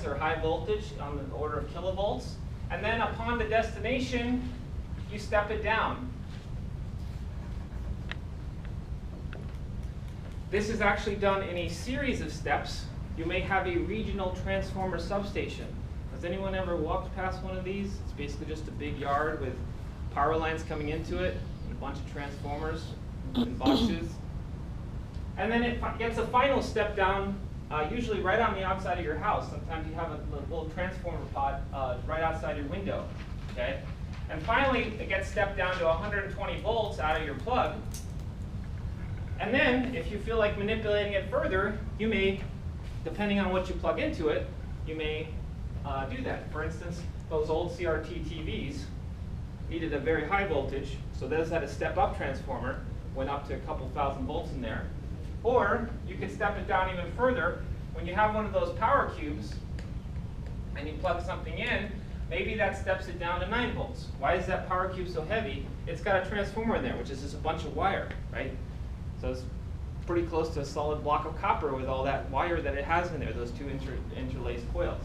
or high voltage on the order of kilovolts. And then upon the destination, you step it down. This is actually done in a series of steps. You may have a regional transformer substation. Has anyone ever walked past one of these? It's basically just a big yard with power lines coming into it and a bunch of transformers in boxes. And then it gets a final step down, usually right on the outside of your house. Sometimes you have a little transformer pod right outside your window. Okay? And finally, it gets stepped down to 120 volts out of your plug. And then, if you feel like manipulating it further, you may, depending on what you plug into it, you may do that. For instance, those old CRT TVs needed a very high voltage, so those had a step-up transformer, went up to a couple thousand volts in there. Or you could step it down even further. When you have one of those power cubes and you plug something in, maybe that steps it down to 9 volts. Why is that power cube so heavy? It's got a transformer in there, which is just a bunch of wire, right? So it's pretty close to a solid block of copper with all that wire that it has in there, those two interlaced coils.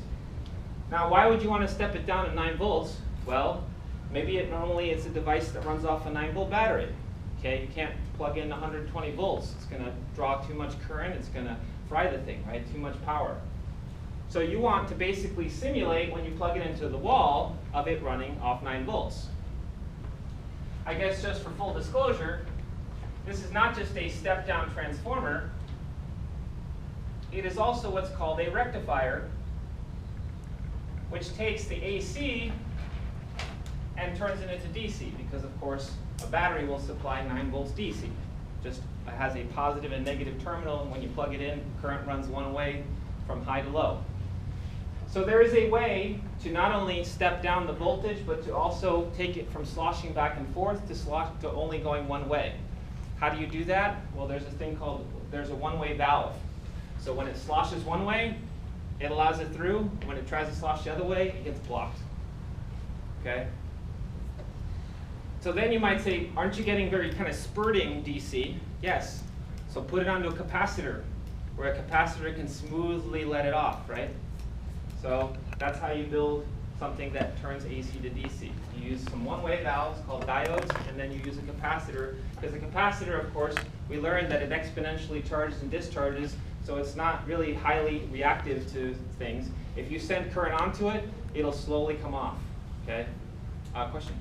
Now, why would you want to step it down to 9 volts? Well, maybe normally it's a device that runs off a 9-volt battery. Okay, you can't plug in 120 volts. It's going to draw too much current. It's going to fry the thing, right? Too much power. So you want to basically simulate, when you plug it into the wall, of it running off 9 volts. I guess just for full disclosure, this is not just a step-down transformer. It is also what's called a rectifier, which takes the AC and turns it into DC, because of course a battery will supply 9 volts DC. Just has a positive and negative terminal, and when you plug it in, current runs one way from high to low. So there is a way to not only step down the voltage, but to also take it from sloshing back and forth to only going one way. How do you do that? Well, there's a thing called, there's a one-way valve. So when it sloshes one way, it allows it through. When it tries to slosh the other way, it gets blocked. Okay? So then you might say, aren't you getting very kind of spurting DC? Yes. So put it onto a capacitor, where a capacitor can smoothly let it off, right? So that's how you build something that turns AC to DC. You use some one-way valves called diodes, and then you use a capacitor. Because a capacitor, of course, we learned that it exponentially charges and discharges, so it's not really highly reactive to things. If you send current onto it, it'll slowly come off. Okay? Question?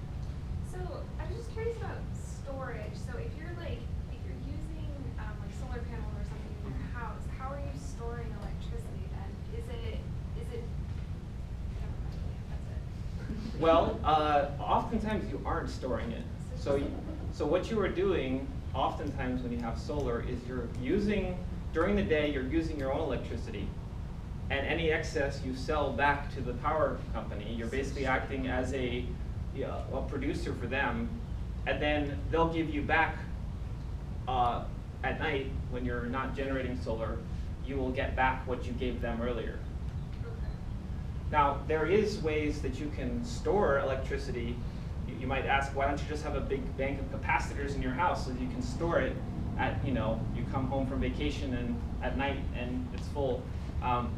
So I was just curious about storage. So if you're using like solar panels or something in your house, how are you storing electricity then? Is it? That's it. Well, oftentimes you aren't storing it. So what you are doing, oftentimes when you have solar, is you're using, during the day, you're using your own electricity, and any excess you sell back to the power company. You're basically acting as a producer for them, and then they'll give you back at night when you're not generating solar. You will get back what you gave them earlier. Now, there is ways that you can store electricity. You might ask, why don't you just have a big bank of capacitors in your house so that you can store it at, you come home from vacation and at night and it's full.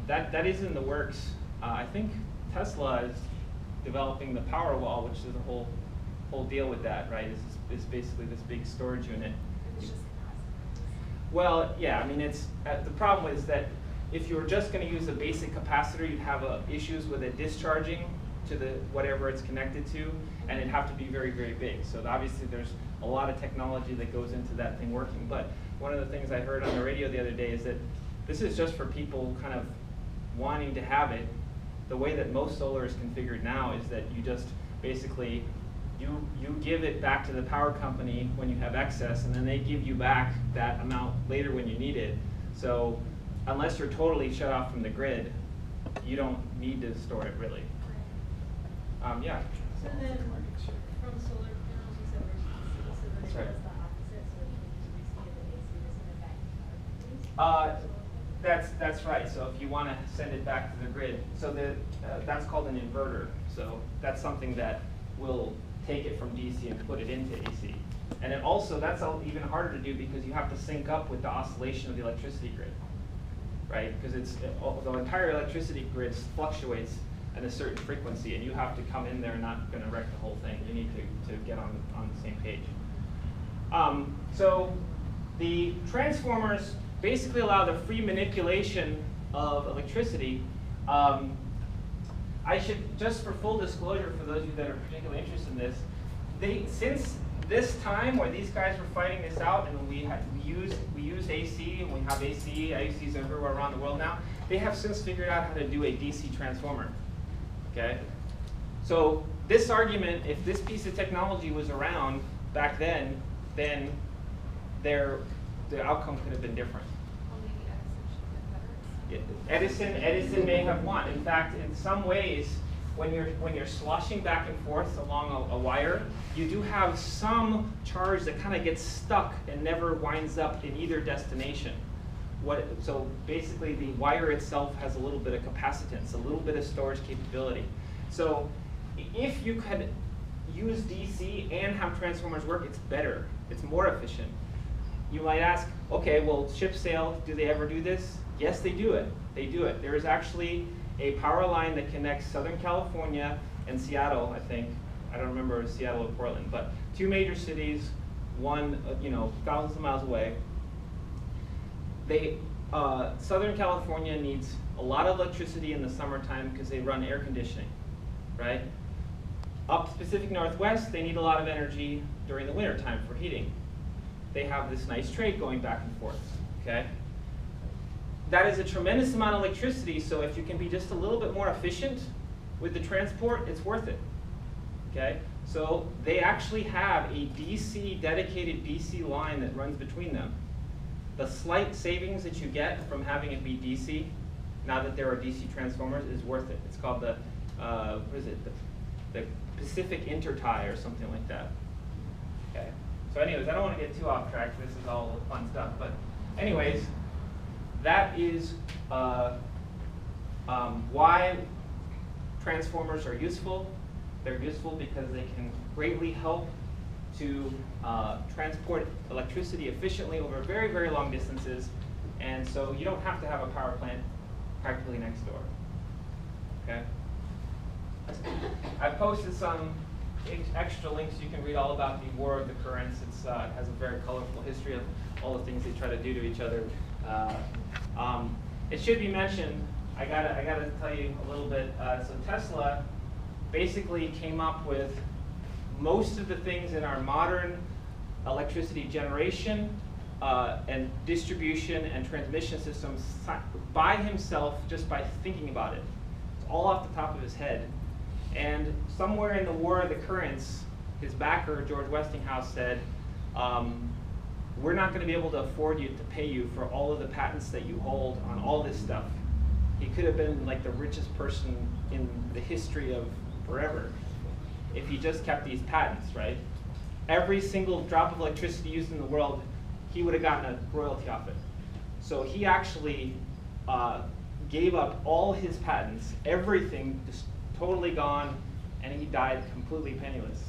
That is in the works. I think Tesla is developing the Powerwall, which is a whole deal with that, right? It's basically this big storage unit. It's just Well, yeah, I mean, the problem is that if you were just going to use a basic capacitor, you'd have issues with it discharging to whatever it's connected to, and it'd have to be very, very big. So obviously there's a lot of technology that goes into that thing working. But one of the things I heard on the radio the other day is that this is just for people kind of wanting to have it. The way that most solar is configured now is that you just basically, you give it back to the power company when you have excess, and then they give you back that amount later when you need it. So unless you're totally shut off from the grid, you don't need to store it really. Yeah. So then, from solar panels, you said we're DC, so then it That's right. does the opposite, so it means we see the AC to send it back to power. That's right. So if you want to send it back to the grid, so that's called an inverter. So that's something that will take it from DC and put it into AC. And that's even harder to do because you have to sync up with the oscillation of the electricity grid, right? Because the entire electricity grid fluctuates at a certain frequency, and you have to come in there not going to wreck the whole thing. You need to get on the same page. So the transformers basically allow the free manipulation of electricity. I should, just for full disclosure for those of you that are particularly interested in this, since this time where these guys were fighting this out, and we use AC, and we have IUCs everywhere around the world now, they have since figured out how to do a DC transformer. Okay? So this argument, if this piece of technology was around back then the outcome could have been different. Well, maybe Edison should have been better. Edison may have won. In fact, in some ways, when you're sloshing back and forth along a wire, you do have some charge that kind of gets stuck and never winds up in either destination. So basically, the wire itself has a little bit of capacitance, a little bit of storage capability. So if you could use DC and have transformers work, it's better. It's more efficient. You might ask, okay, well, ship sail, do they ever do this? Yes, they do it. They do it. There is actually a power line that connects Southern California and Seattle, I think. I don't remember Seattle or Portland, but two major cities, one, thousands of miles away. Southern California needs a lot of electricity in the summertime because they run air conditioning, right? Up Pacific Northwest, they need a lot of energy during the wintertime for heating. They have this nice trade going back and forth, okay? That is a tremendous amount of electricity, so if you can be just a little bit more efficient with the transport, it's worth it, okay? So they actually have a dedicated DC line that runs between them. The slight savings that you get from having it be DC, now that there are DC transformers, is worth it. It's called the, the Pacific Intertie or something like that. Okay. So anyways, I don't want to get too off track. This is all fun stuff. But anyways, that is why transformers are useful. They're useful because they can greatly help to transport electricity efficiently over very, very long distances. And so you don't have to have a power plant practically next door. Okay? I've posted some extra links. You can read all about the War of the Currents. It has a very colorful history of all the things they try to do to each other. It should be mentioned, I gotta tell you a little bit. So Tesla basically came up with most of the things in our modern electricity generation and distribution and transmission systems by himself, just by thinking about it. It's all off the top of his head. And somewhere in the War of the Currents, his backer, George Westinghouse, said, we're not going to be able to afford you to pay you for all of the patents that you hold on all this stuff. He could have been like the richest person in the history of forever if he just kept these patents, right? Every single drop of electricity used in the world, he would have gotten a royalty off it. So he actually gave up all his patents, everything just totally gone, and he died completely penniless.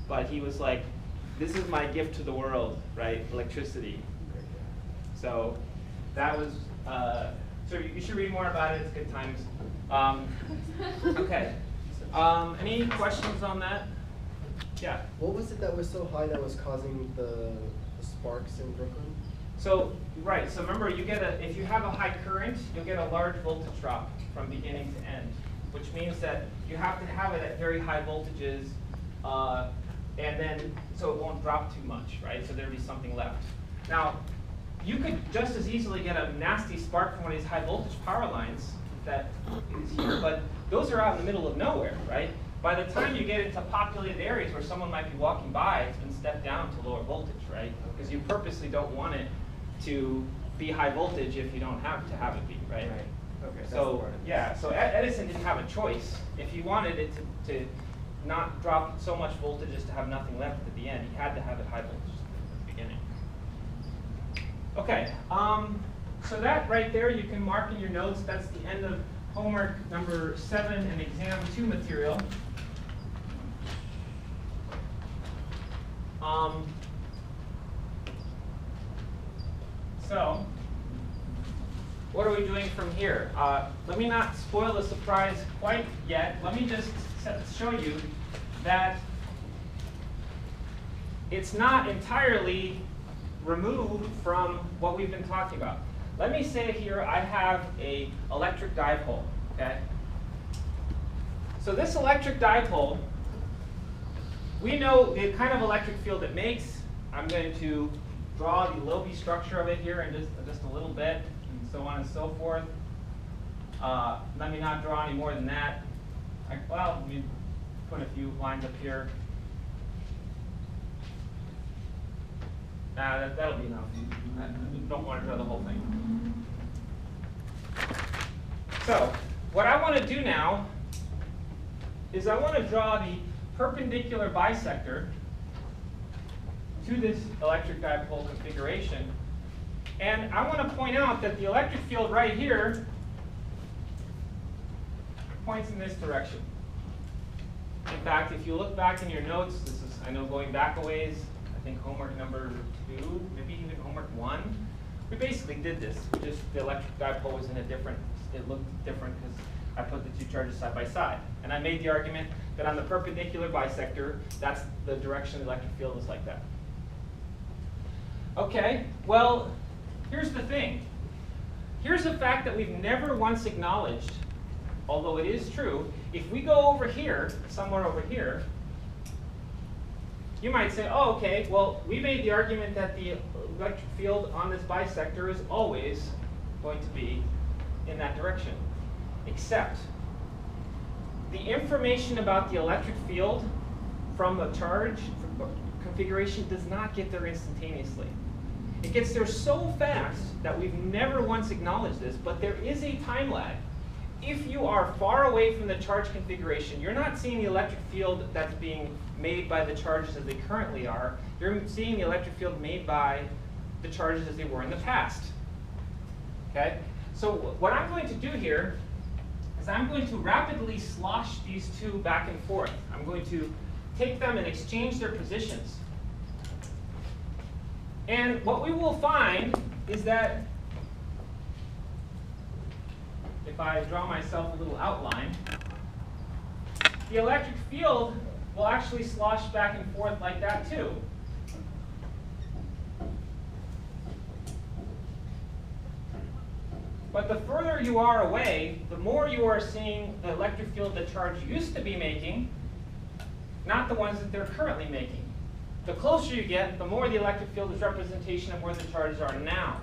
But he was like, this is my gift to the world, right? Electricity. So that was, so you should read more about it, it's good times. Okay. Any questions on that? Yeah. What was it that was so high that was causing the sparks in Brooklyn? So, right, so remember, if you have a high current, you'll get a large voltage drop from beginning to end, which means that you have to have it at very high voltages, and then, so it won't drop too much, right? So there'll be something left. Now, you could just as easily get a nasty spark from one of these high voltage power lines that is here, but those are out in the middle of nowhere, right? By the time you get into populated areas where someone might be walking by, it's been stepped down to lower voltage, right? Because you purposely don't want it to be high voltage if you don't have to have it be, right? Okay. So yeah, so Edison didn't have a choice. If he wanted it to not drop so much voltage as to have nothing left at the end, he had to have it high voltage at the beginning. Okay, so that right there you can mark in your notes. That's the end of homework number 7 and exam 2 material. So what are we doing from here? Let me not spoil the surprise quite yet. Let me just show you that it's not entirely removed from what we've been talking about. Let me say here I have an electric dipole, okay? So this electric dipole, we know the kind of electric field it makes. I'm going to draw the Lobe structure of it here in just a little bit, and so on and so forth. Let me not draw any more than that. Well, let me put a few lines up here. That'll be enough. I don't want to draw the whole thing. So, what I want to do now is I want to draw the perpendicular bisector to this electric dipole configuration. And I want to point out that the electric field right here points in this direction. In fact, if you look back in your notes, this is, I know, going back a ways, I think homework number 2, maybe even homework 1, we basically did this. Just the electric dipole was in a different, it looked different because I put the two charges side by side. And I made the argument that on the perpendicular bisector, that's the direction the electric field is like that. Okay, well, here's the thing. Here's a fact that we've never once acknowledged, although it is true. If we go over here, somewhere over here, you might say, oh, okay, well, we made the argument that the electric field on this bisector is always going to be in that direction. Except, the information about the electric field from the charge configuration does not get there instantaneously. It gets there so fast that we've never once acknowledged this, but there is a time lag. If you are far away from the charge configuration, you're not seeing the electric field that's being made by the charges as they currently are. You're seeing the electric field made by the charges as they were in the past. Okay? So what I'm going to do here is I'm going to rapidly slosh these two back and forth. I'm going to take them and exchange their positions. And what we will find is that if I draw myself a little outline, the electric field will actually slosh back and forth like that too. But the further you are away, the more you are seeing the electric field the charge used to be making, not the ones that they're currently making. The closer you get, the more the electric field is representation of where the charges are now.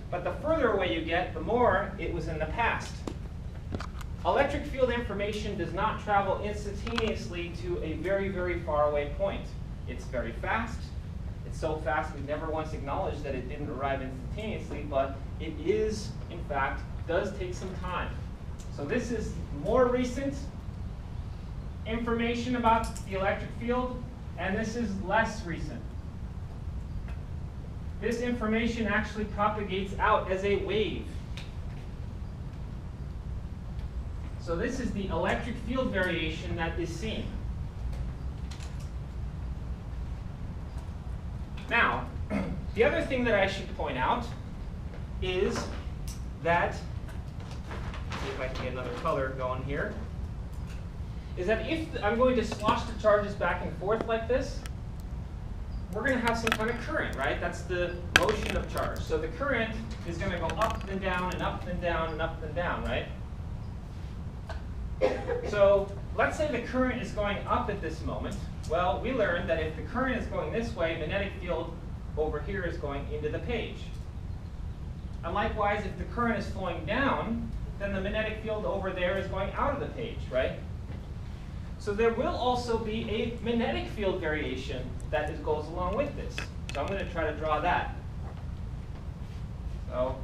But the further away you get, the more it was in the past. Electric field information does not travel instantaneously to a very, very far away point. It's very fast. It's so fast we've never once acknowledged that it didn't arrive instantaneously, but it is, in fact, does take some time. So this is more recent information about the electric field, and this is less recent. This information actually propagates out as a wave. So this is the electric field variation that is seen. Now, the other thing that I should point out is that, see if I can get another color going here, is that if I'm going to slosh the charges back and forth like this, we're going to have some kind of current, right? That's the motion of charge. So the current is going to go up and down and up and down and up and down, right? So let's say the current is going up at this moment. Well, we learned that if the current is going this way, magnetic field over here is going into the page. And likewise, if the current is flowing down, then the magnetic field over there is going out of the page, right? So there will also be a magnetic field variation that goes along with this. So I'm going to try to draw that. So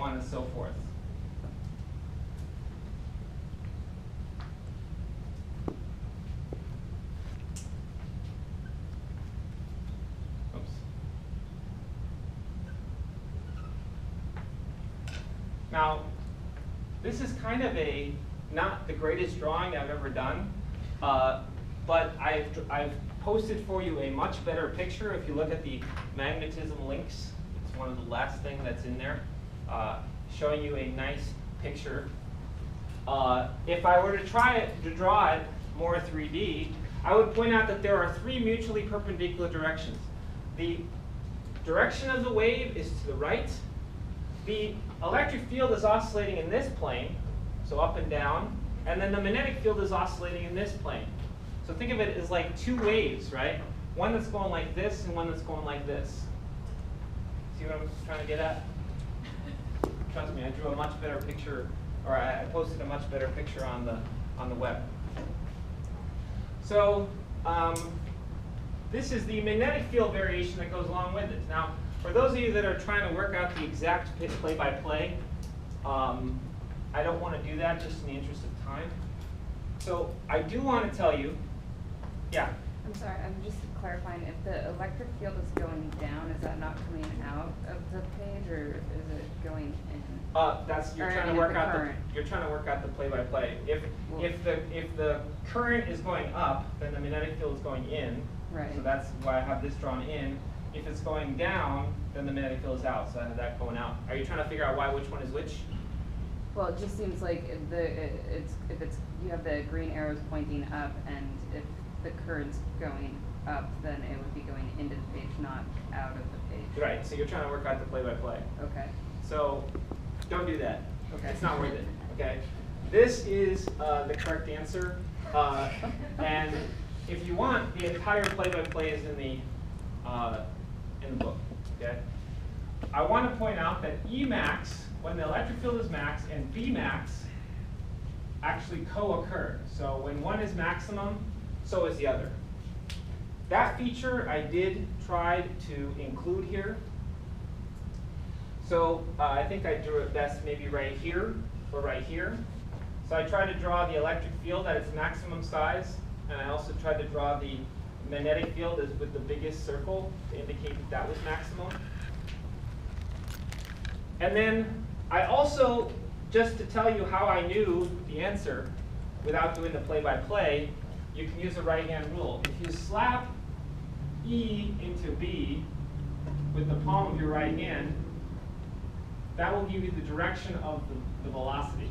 on and so forth. Oops. Now, this is kind of a not the greatest drawing I've ever done, but I've posted for you a much better picture. If you look at the magnetism links, it's one of the last thing that's in there, showing you a nice picture. If I were to try to draw it more 3D, I would point out that there are 3 mutually perpendicular directions. The direction of the wave is to the right. The electric field is oscillating in this plane, so up and down, and then the magnetic field is oscillating in this plane. So think of it as like 2 waves, right? One that's going like this and one that's going like this. See what I'm trying to get at? Trust me, I drew a much better picture, or I posted a much better picture on the web. So this is the magnetic field variation that goes along with it. Now, for those of you that are trying to work out the exact play-by-play, I don't want to do that just in the interest of time. So I do want to tell you, yeah? I'm sorry, I'm just clarifying, if the electric field is going down, is that not coming out of the page, or is it going in? You're Or trying to in work the out current. you're trying to work out the play-by-play. Well- If the current is going up, then the magnetic field is going in. Right. So that's why I have this drawn in. If it's going down, then the magnetic field is out. So I have that going out. Are you trying to figure out which one is which? Well, it just seems like if you have the green arrows pointing up, and if the current's going up, then it would be going into the page, not out of the page. Right. So you're trying to work out the play-by-play. Okay. So don't do that. Okay. It's not worth it. Okay. This is the correct answer. And if you want, the entire play-by-play is in the book. Okay. I want to point out that Emax, when the electric field is max, and Bmax actually co-occur. So when one is maximum, so is the other. That feature I did try to include here. So I think I drew it best maybe right here or right here. So I tried to draw the electric field at its maximum size, and I also tried to draw the magnetic field as with the biggest circle to indicate that that was maximum. And then I also, just to tell you how I knew the answer without doing the play-by-play, you can use the right-hand rule. If you slap E into B with the palm of your right hand, that will give you the direction of the velocity.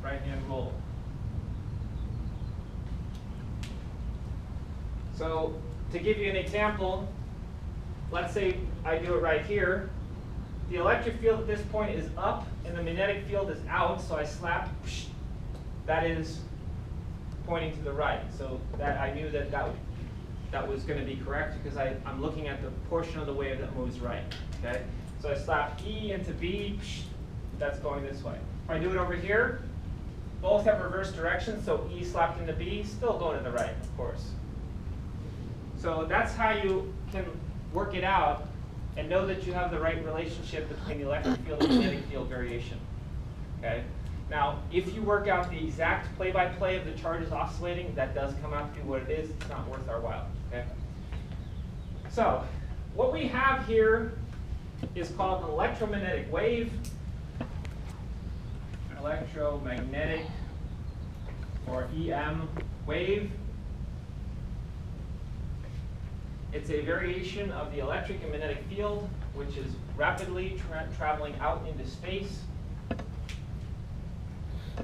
Right-hand rule. So to give you an example, let's say I do it right here. The electric field at this point is up, and the magnetic field is out, so I slap, that is pointing to the right. So that I knew that was going to be correct because I'm looking at the portion of the wave that moves right. Okay? So I slap E into B, that's going this way. If I do it over here, both have reverse directions, so E slapped into B, still going to the right, of course. So that's how you can work it out and know that you have the right relationship between the electric field and magnetic field variation. Okay? Now, if you work out the exact play-by-play of the charges oscillating, that does come out to be what it is. It's not worth our while. Okay? So, what we have here is called an electromagnetic wave. Electromagnetic, or EM wave. It's a variation of the electric and magnetic field, which is rapidly traveling out into space.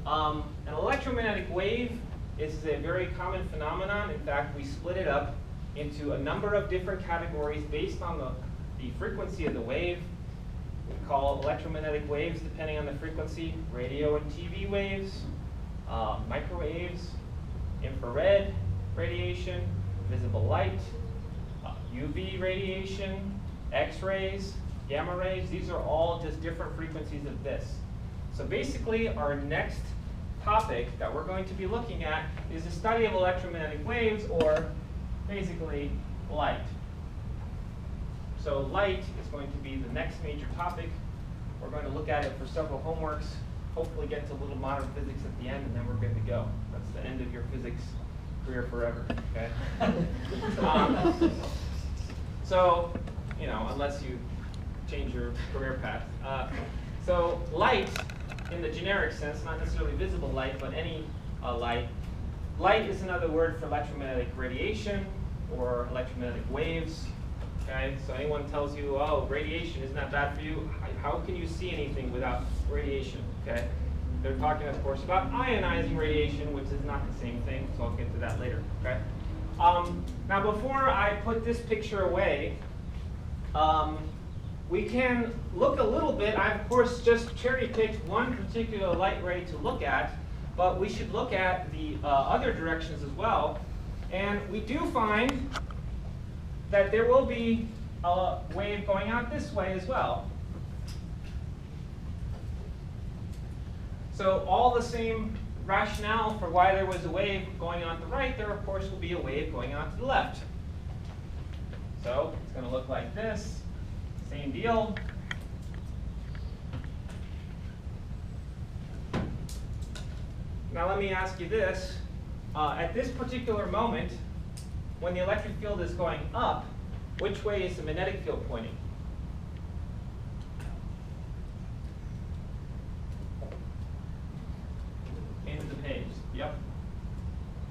An electromagnetic wave is a very common phenomenon. In fact, we split it up into a number of different categories based on the frequency of the wave. We call electromagnetic waves, depending on the frequency, radio and TV waves, microwaves, infrared radiation, visible light, UV radiation, X-rays, gamma rays. These are all just different frequencies of this. So basically, our next topic that we're going to be looking at is the study of electromagnetic waves, or basically light. So light is going to be the next major topic. We're going to look at it for several homeworks, hopefully get to a little modern physics at the end, and then we're good to go. That's the end of your physics career forever, okay? So, unless you change your career path. So light in the generic sense, not necessarily visible light, but any light. Light is another word for electromagnetic radiation or electromagnetic waves. Okay, so anyone tells you, oh, radiation isn't that bad for you, how can you see anything without radiation? Okay, they're talking, of course, about ionizing radiation, which is not the same thing, so I'll get to that later. Okay. Now, before I put this picture away, we can look a little bit. I, of course, just cherry-picked one particular light ray to look at, but we should look at the other directions as well. And we do find that there will be a wave going out this way as well. So all the same rationale for why there was a wave going out to the right, there of course will be a wave going out to the left. So it's going to look like this, same deal. Now let me ask you this. At this particular moment, when the electric field is going up, which way is the magnetic field pointing? Into the page. Yep.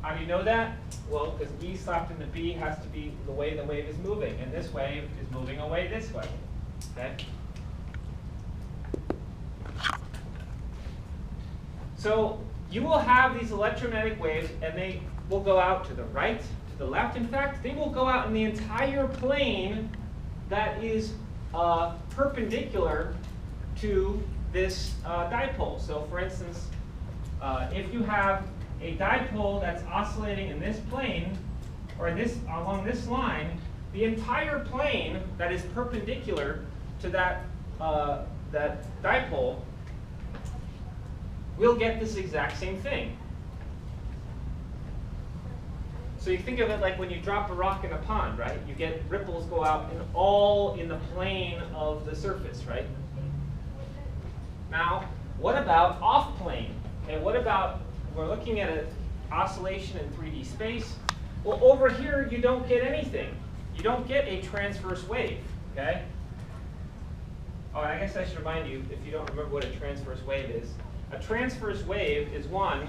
How do you know that? Well, because E slapped into B has to be the way the wave is moving, and this wave is moving away this way. Okay? So you will have these electromagnetic waves, and they will go out to the right, to the left. In fact, they will go out in the entire plane that is perpendicular to this dipole. So for instance, if you have a dipole that's oscillating in this plane, or along this line, the entire plane that is perpendicular to that dipole will get this exact same thing. So you think of it like when you drop a rock in a pond, right? You get ripples go out and all in the plane of the surface, right? Now, what about off plane? Okay, what about, we're looking at an oscillation in 3D space. Well, over here, you don't get anything. You don't get a transverse wave, okay? Oh, and I guess I should remind you, if you don't remember what a transverse wave is, a transverse wave is one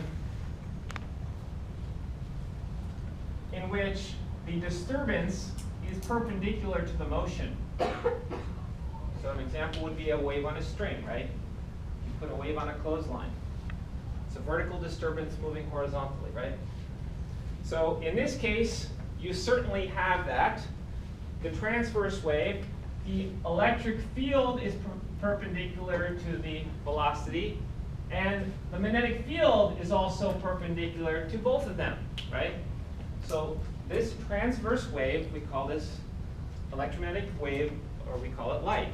in which the disturbance is perpendicular to the motion. So an example would be a wave on a string, right? You put a wave on a clothesline. It's a vertical disturbance moving horizontally, right? So in this case, you certainly have that. The transverse wave, the electric field is perpendicular to the velocity, and the magnetic field is also perpendicular to both of them, right? So this transverse wave, we call this electromagnetic wave, or we call it light.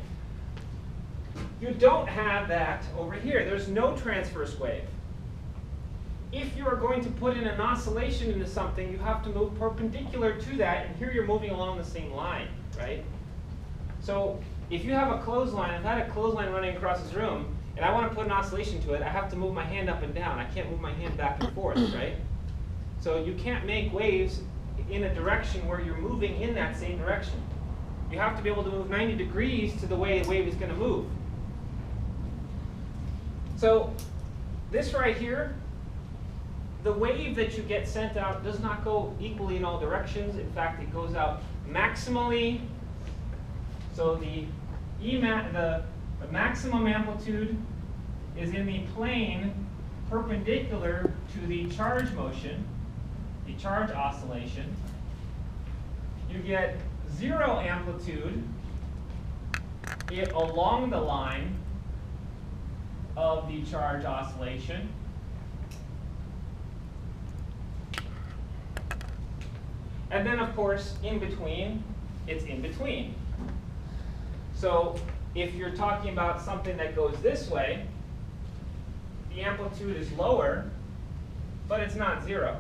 You don't have that over here. There's no transverse wave. If you are going to put in an oscillation into something, you have to move perpendicular to that, and here you're moving along the same line, right? So if you have a clothesline, if I had a clothesline running across this room, and I want to put an oscillation to it, I have to move my hand up and down. I can't move my hand back and forth, right? So you can't make waves in a direction where you're moving in that same direction. You have to be able to move 90 degrees to the way the wave is going to move. So this right here, the wave that you get sent out does not go equally in all directions. In fact, it goes out maximally. So the maximum amplitude is in the plane perpendicular to the charge motion, the charge oscillation. You get 0 amplitude along the line of the charge oscillation. And then, of course, in between, it's in between. So if you're talking about something that goes this way, the amplitude is lower, but it's not 0.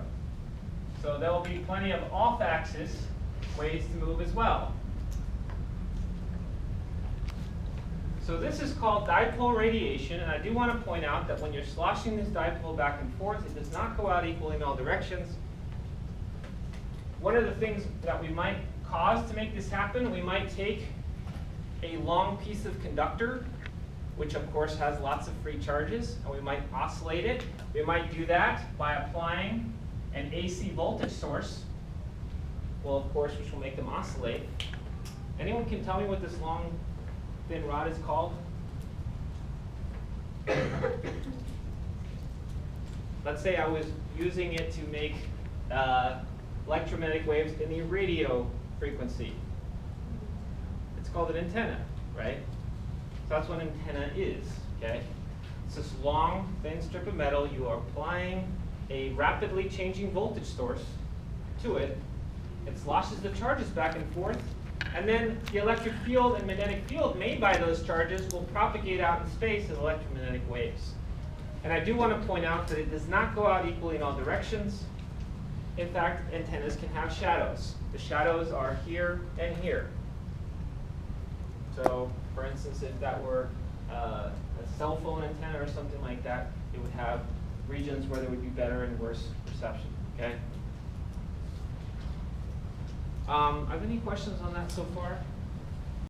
So there will be plenty of off-axis ways to move as well. So this is called dipole radiation, and I do want to point out that when you're sloshing this dipole back and forth, it does not go out equally in all directions. One of the things that we might cause to make this happen, we might take a long piece of conductor which of course has lots of free charges, and we might oscillate it. We might do that by applying an AC voltage source, well, of course, which will make them oscillate. Anyone can tell me what this long, thin rod is called? Let's say I was using it to make electromagnetic waves in the radio frequency. It's called an antenna, right? So that's what an antenna is, okay? It's this long, thin strip of metal. You are applying a rapidly changing voltage source to it. It sloshes the charges back and forth, and then the electric field and magnetic field made by those charges will propagate out in space as electromagnetic waves. And I do want to point out that it does not go out equally in all directions. In fact, antennas can have shadows. The shadows are here and here. So, for instance, if that were a cell phone antenna or something like that, it would have regions where there would be better and worse reception, okay? Are there any questions on that so far?